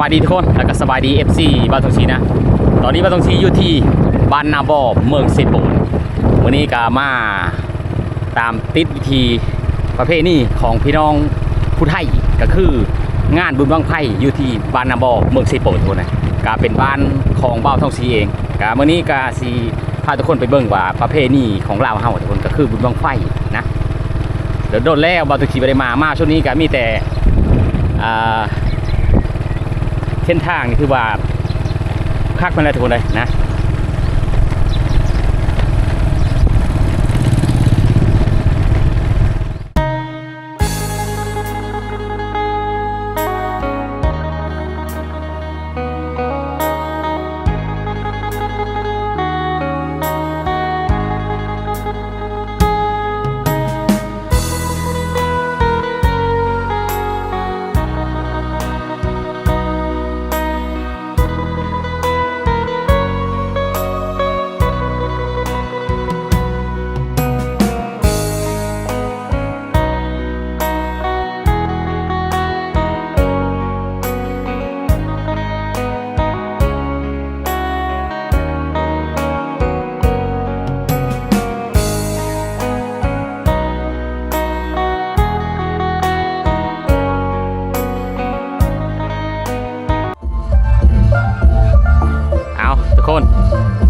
ายดีทุกคนแล้วก็สบายดี FC บ้านทงชีนะตอนนี้บ้านทงชีอยู่ที่บ้านนาบอเมืองเซโปนวันนี้ก็มาตามติดวิธีประเพณีของพี่น้องผู้ไทยก็คืองานบุญบั้งไฟอยู่ที่บ้านนาบอเมืองเซโปนทุกคนนะก็เป็นบ้านของบ้านทงชีเองก็วันนี้ก็สีพาทุกคนไปเบิ่งว่าประเพณีของลาวเฮาทุกคนก็คือบุญบั้งไฟนะเดี๋ยวโดนแล้วบ้านทงชีไปได้มาช่วงนี้ก็มีแต่เส้นทางนี่คือว่าคักมันเลยทุกคนเลยนะ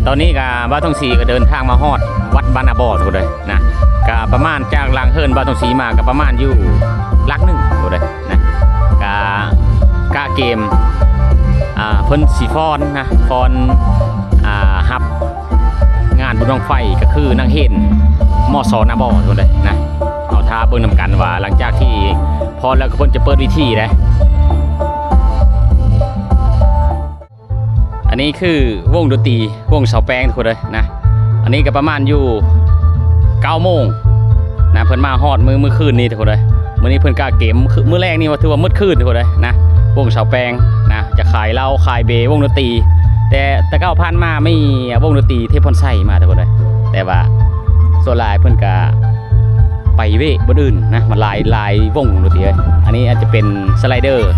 ตอนนี้ก็บ้านทงสีก็เดินทางมาฮอดวัดบ้านนาบอทุกคนเลยนะก็ประมาณจากลางเฮิร์นบ้านทงสีมาก็ประมาณอยู่ลักหนึ่งทุกคนเลยนะกาเกมเพิ่นสีฟอนนะฟอนฮับงานบุญบั้งไฟก็คือนางเห็นมอสอนาบอทุกคนเลยนะเอาท้าเบิ่งนำกันว่าหลังจากที่พอแล้วก็เพิ่นจะเปิดวิธีเลยอันนี้คือวงดนตรีวงเสาแป้งทุกคนเลยนะอันนี้ก็ประมาณอยู่9 โมงนะเพิ่นมาฮอดมื้อคืนนี้ทุกคนเลยมื้อนี้เพิ่นกาเกมมื้อแรกนี่ว่าถือว่ามืดคืนทุกคนเลยนะวงเสาแป้งนะจะขายเหล้าขายเบวงดนตรีแต่ก้าวผ่านมาไม่วงดนตรีเทพพลไส้มาทุกคนเลยแต่ว่าส่วนหลายเพิ่นก็ไปเว้บนอื่นนะมันหลายวงดนตรีเลยอันนี้อาจจะเป็นสไลเดอร์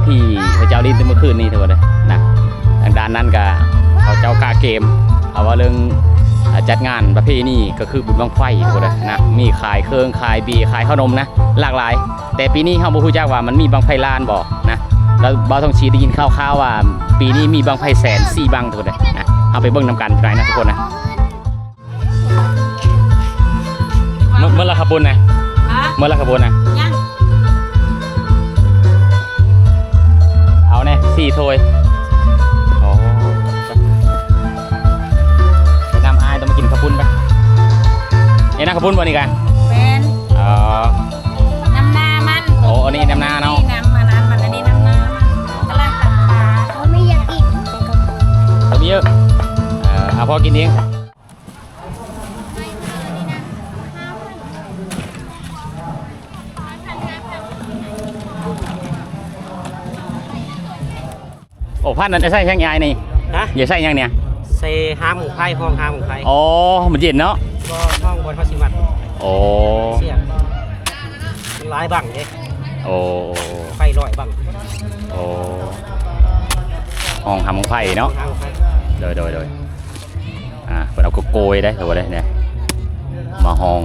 ที่พระเจ้าลิ้นเมื่อคืนนี้ทุกคนเลยนะทางด้านนั้นก็เขาเจ้ากาเกมเอาว่าเรื่องจัดงานประเพณีก็คือบุญบั้งไฟทุกคนเลยนะมีขายเครื่องขายบีขายขนมนะหลากหลายแต่ปีนี้เขาบอกรู้จักว่ามันมีบั้งไฟล้านบ่นะแล้วบ้าวทองชีได้ยินข่าวว่าปีนี้มีบั้งไฟ104 บั้งทุกคนเลยนะเอาไปเบิ่งนำกันได้นะทุกคนนะเมื่อละขบวนนะเมื่อละขบวนนะเอาเนี่ย4 ถ้วยต้องมากินข้าวปุ้นไปเอ้ยนะข้าวปุ้นวันนี้กันเป็นน้ำหน้ามันโอ้อันนี้น้ำหน้าเนาะน้ำมันอันนี้น้ำหน้ากำลังตักปลาเขาไม่อยากกินเป็นกระปุกเขามีเยอะเอาพอกินเองโอ้พันนั้นจะใส่ช่างยายนี่นะอย่าใส่ยังเนี่ยเซห้าหมูไผ่ห้องห้าหมูไผ่อ๋อมันเย็นเนาะก็ห้องบนพระสิมัตโอ้เสียมันหลายบังเด้โอ้ไฟลอยบังโอ้ห้องห้าหมูไผ่เนาะโดยเราก็โกยได้ถือว่าได้เนี่ยมาห้อง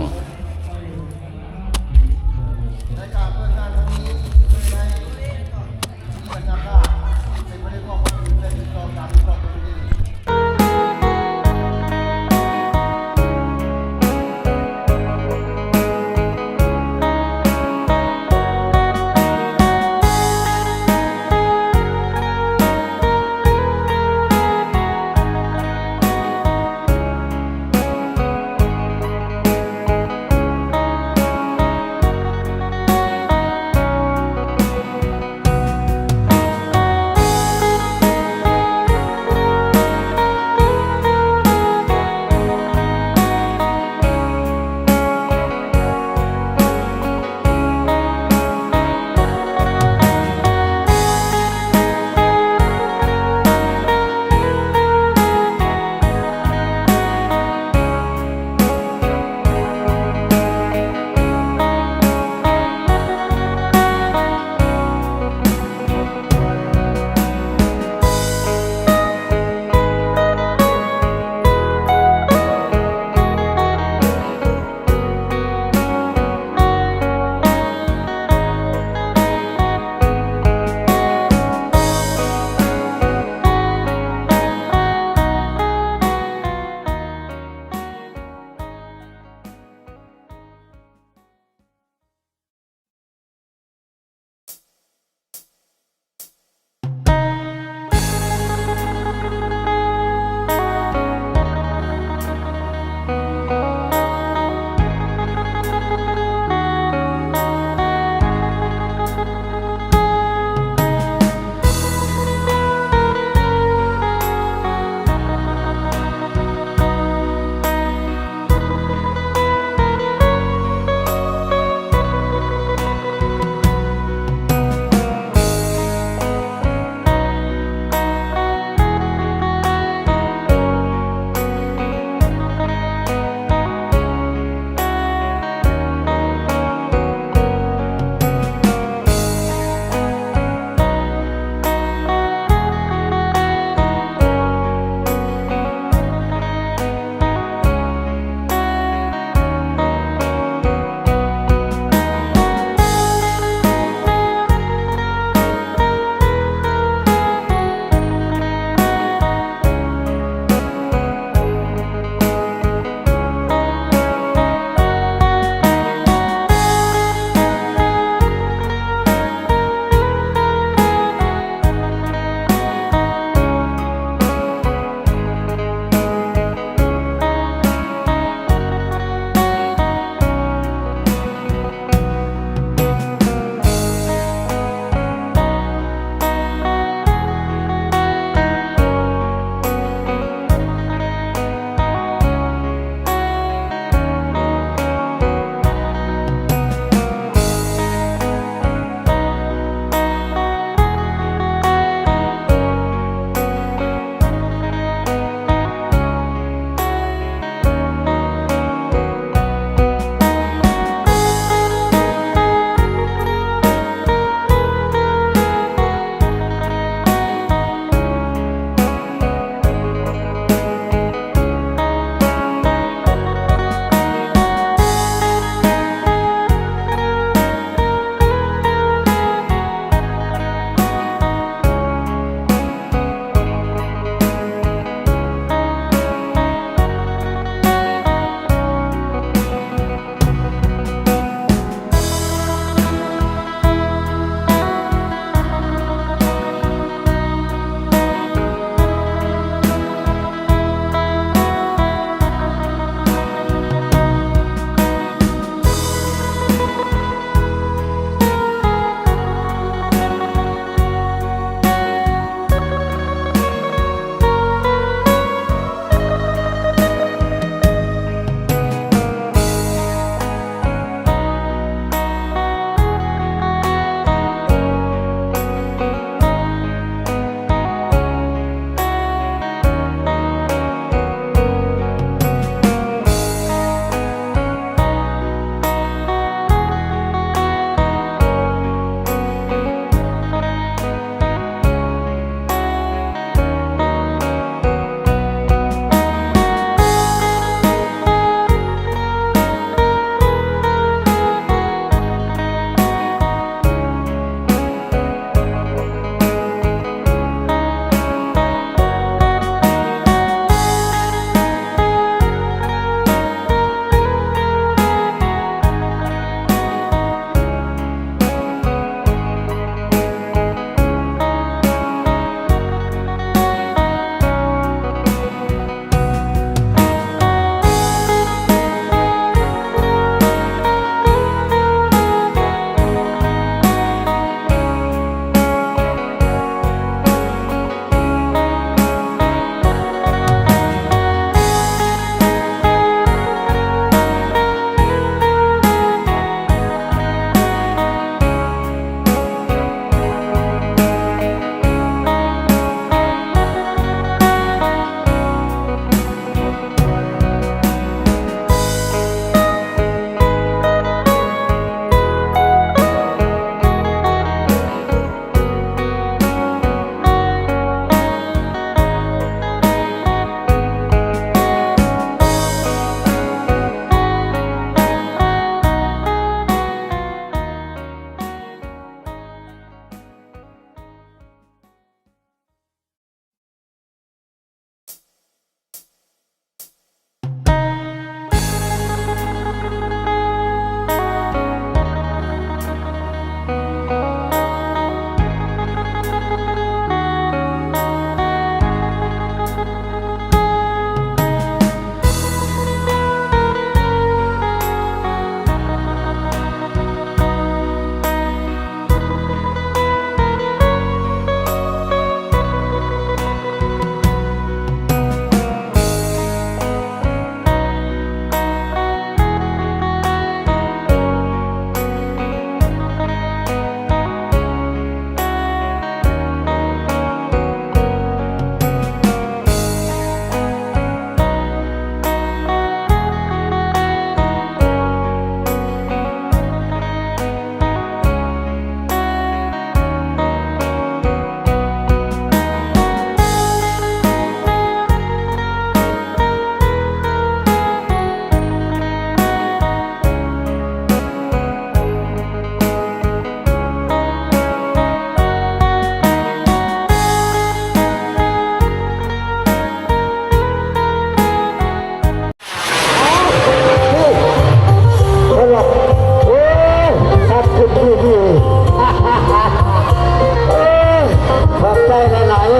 ใจหลายๆ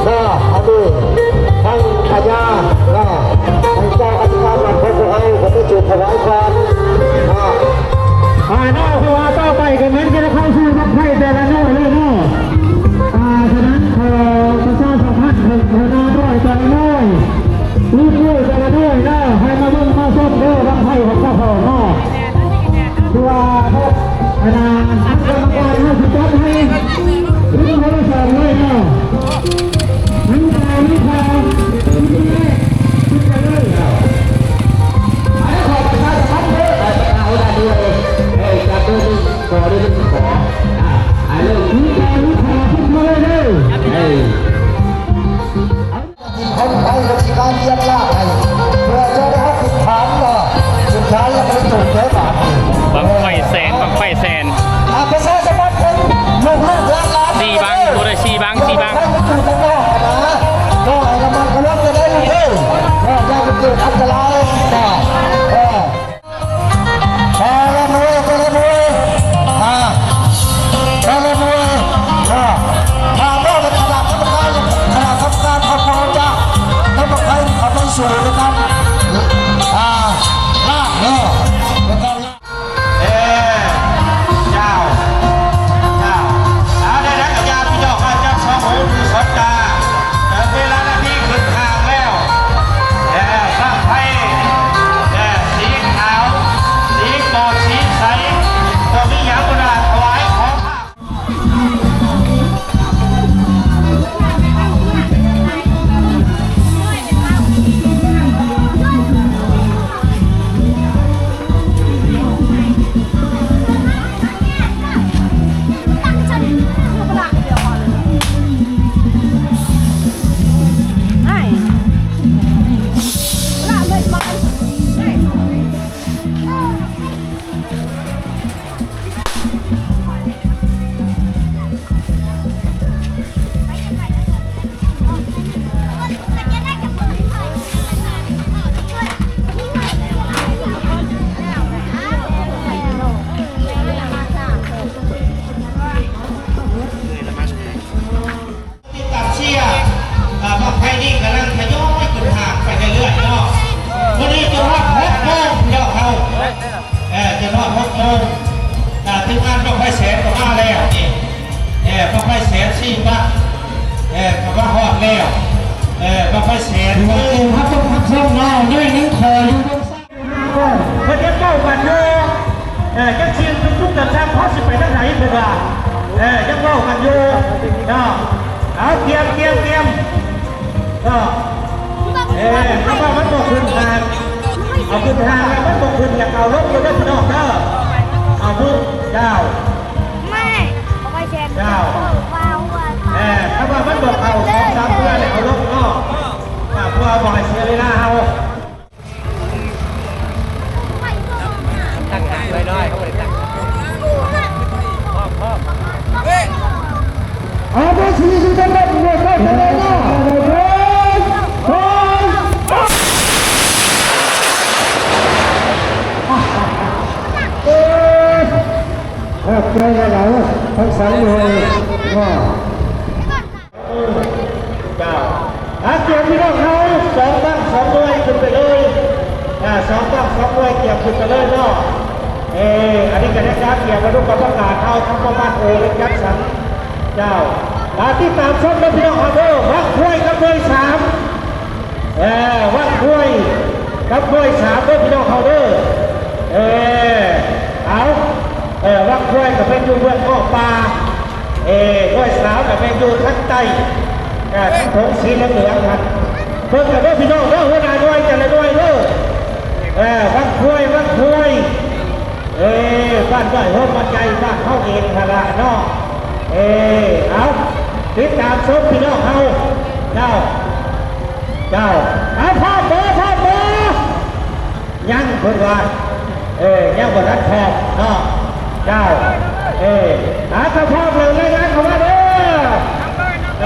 นะอันนี้ทั้งขยานะทั้งเจ้าอธิการบดีของเราผมจะจุดถวายความหน้าที่ว่าต่อไปกันนั้นจะเข้าสู่รับไพ่แต่ละหน่วยเลยเนาะฉะนั้นขอประชาสัมพันธ์ถึงคณะด้วยแต่ละหน่วยลูกด้วยแต่ละหน่วยนะให้มาเบิ่งมาส้มเด้อรับไพ่ของข้าพเจ้าเนาะที่ว่าคณะกรรมการให้สุดยอดให้รู้ให้เราสอนเลยเนาะทั้งการวิพากษ์ที่นี่ที่จะเลยขอประชาสัมพันธ์เด้อเอาได้ด้วยจับด้วยขอด้วยขอเรื่องที่การวิพากษ์ขึ้นมาเลยคนไทยกับการเยียบยากให้เพื่อจะได้สุดท้ายก็สุดท้ายยังไม่จบเลยบาท บังไฟแสนประชาชนคนลูกล้าน 4 บังตัวได้4 บัง4 บัง ก็ไอ้ละมันก็รับจะได้ลูกเอ้ยอย่าไปเกิดอันตรายแต่ละมวยแต่ละมวยแต่ละมวยถ้าเราเป็นขนาดกรรมการขนาดทำการเอาพอจะทำให้เขาไม่สูงนะครับลากเนาะแล้วก็เจ้าได้แล้วกับยาพี่เจ้าข้าเจ้าสองหูคือสนตาเวลาที่ขึ้นทางแล้วข้าไพ่สีขาวสีกอดสีใสตัวมีหยางกระดาษถวายของข้าจะนอน6 โมงทีมงานต้องไปแสนก็มาแล้วนี่ต้องไปแสน4 บังก็มาฮอดแล้วต้องไปแสนพักต้องพักช่องเราด้วยนิ้วคออยู่ตรงซ้าย เพื่อนเจ้าบันโยยังเชียร์ทุกๆแต่แซ่บพอสิไปทางไหนเพื่อนยังเล่ากันอยู่เอาเตรียมเพราะว่ามันต้องขึ้นทางเอาขึ้นทางแล้วมันต้องขึ้นอย่างเอาลบอยู่ด้านนอกเอาพูดเจ้าไม่เอาไปแชร์ เจ้า ถ้าว่ามันบอกเอา2-3 เพื่อนเอาลบนอกเพื่อบอกให้เสียเวลาเอาตั้งหางเลยได้เขาเลยตั้งเอาไปชี้ดูกันเลยเลยเลยนะใจเราทั้ง3 เลยว่าเจ้าเกียร์พี่น้องเขา2 บัง 2 ด้วยขึ้นไปเลย2 บัง 2 ด้วยเกียร์ขึ้นไปเลยเนาะอันนี้กันนะครับเกียร์มาดูกับประกาศเข้าทั้งประมาณโอเล็กยักษ์สันเจ้าที่ตามชมนะพี่น้องครับวัดห้วยกับห้วย3วัดห้วยกับห้วย3เด้อพี่น้องเขาเด้อเอาวัดห้วยกับเป็นอยู่เมืองเกาะป่าห้วย3กับเป็นอยู่ทางใต้ทั้งโถงสีเหลืองครับเพิ่งกับพี่น้องเด้อหัวหน้าด้วยจะละด้วยเด้อวัดห้วยบ้านบ้านห้องบ้านใจบ้านเข้าเองขนาดเนาะเอาติดตามชมพี่น้องเขาเจ้าเอาพ่อเบอยังคนว่ายังบนรัดแทบเนาะเจ้าข้าพ่อเลยนะเขาว่าเด้อ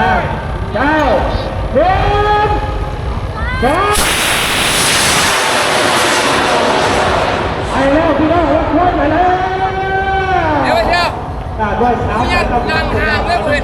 เจ้าเดินไปแล้วพี่น้องรถควนไปแล้วด้วยสาวนั่งห่างเลยเพื่อน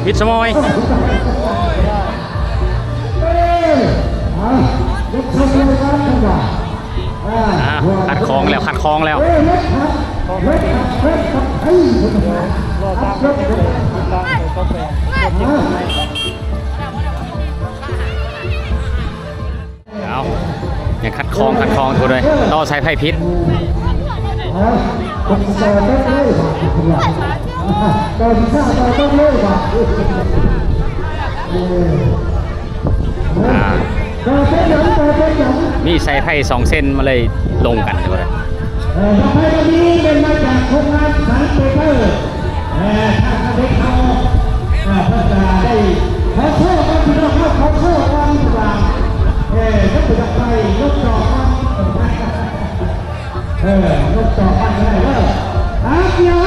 พิษสมอยขัดคลองแล้วขัดคลองแล้วเอาอย่าขัดคลองทุกเลยต่อสายไฟพิษมีสายไฟ2 เส้นมาเลยลงกันทุกเลย ต่อไปวันนี้เป็นมาจากโครงงานสารเปเปอร์ถ้าเขาได้เขาเพื่อจะได้ขอโทษกันพี่น้องขอโทษกันทุกอย่างก็ถือว่าไปยกจอกันยกจอกันได้เลยเกี่ยว